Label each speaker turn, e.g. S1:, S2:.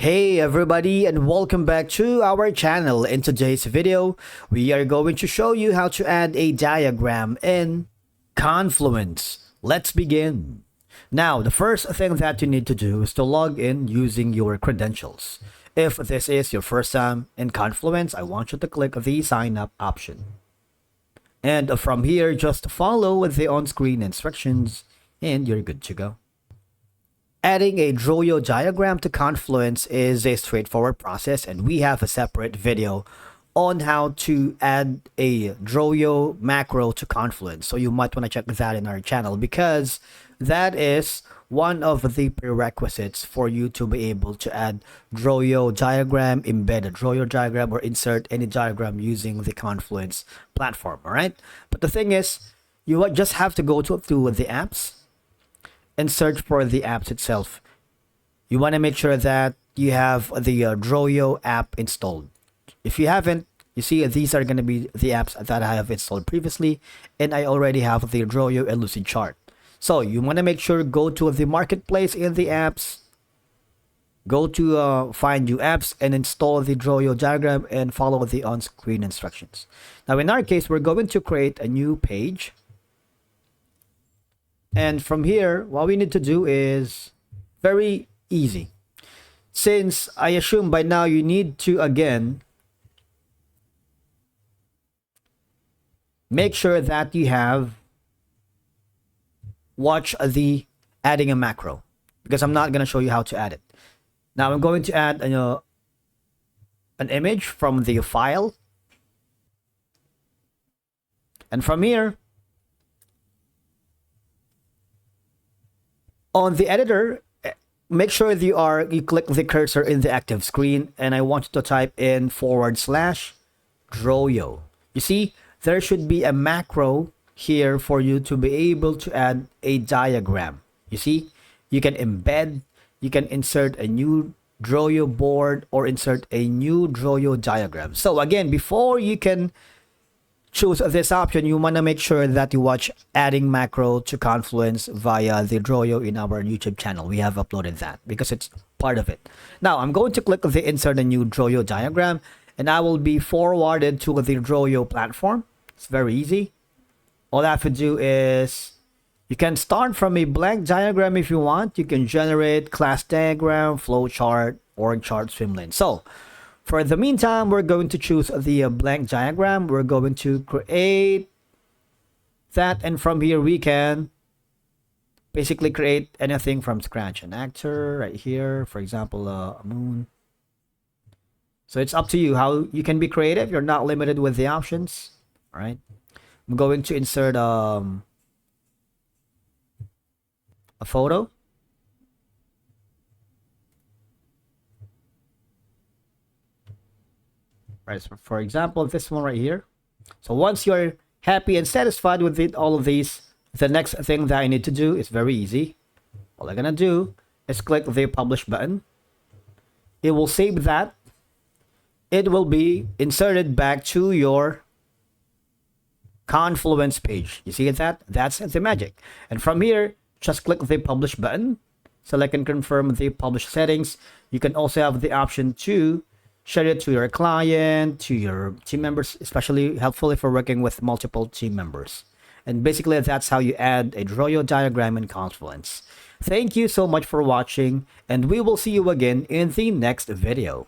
S1: Hey everybody, and welcome back to our channel. In today's video, we are going to show you how to add a diagram in Confluence. Let's begin. Now, the first thing that you need to do is to log in using your credentials. If this is your first time in Confluence, I want you to click the sign up option. And from here, just follow the on-screen instructions and you're good to go. Adding a drawio diagram to Confluence is a straightforward process, and we have a separate video on how to add a drawio macro to Confluence. So you might want to check that in our channel, because that is one of the prerequisites for you to be able to add drawio diagram, embed a drawio diagram, or insert any diagram using the Confluence platform. All right. But the thing is, you just have to go to the apps and search for the apps itself. You want to make sure that you have the drawio app installed. If you haven't, you see these are going to be the apps that I have installed previously, and I already have the drawio and lucid chart. So you want to make sure go to the marketplace in the apps, go to find new apps and install the drawio diagram and follow the on-screen instructions. Now in our case, we're going to create a new page. And from here, what we need to do is very easy. Since I assume by now you need to, again, make sure that you have watch the adding a macro, because I'm not going to show you how to add it. Now I'm going to add an image from the file. And from here, on the editor, make sure you click the cursor in the active screen, and I want you to type in /drawio. You see, there should be a macro here for you to be able to add a diagram. You see, you can embed, you can insert a new drawio board or insert a new drawio diagram. So again, before you can choose this option, you want to make sure that you watch adding macro to Confluence via the drawio in our YouTube channel. We have uploaded that because it's part of it. Now I'm going to click the insert a new drawio diagram, and I will be forwarded to the drawio platform. It's very easy. All I have to do is, you can start from a blank diagram if you want. You can generate class diagram, flowchart, org chart, swimlane. So for the meantime, we're going to choose the blank diagram. We're going to create that, and from here we can basically create anything from scratch. An actor right here, for example, a moon. So it's up to you how you can be creative. You're not limited with the options. All right. I'm going to insert a photo. Right, so for example, this one right here. So once you're happy and satisfied with all of these, the next thing that I need to do is very easy. All I'm gonna do is click the publish button. It will save that. It will be inserted back to your Confluence page. You see that? That's the magic. And from here, just click the publish button. Select and confirm the publish settings. You can also have the option to share it to your client, to your team members, especially helpful if you're working with multiple team members. And basically, that's how you add a drawio diagram in Confluence. Thank you so much for watching, and we will see you again in the next video.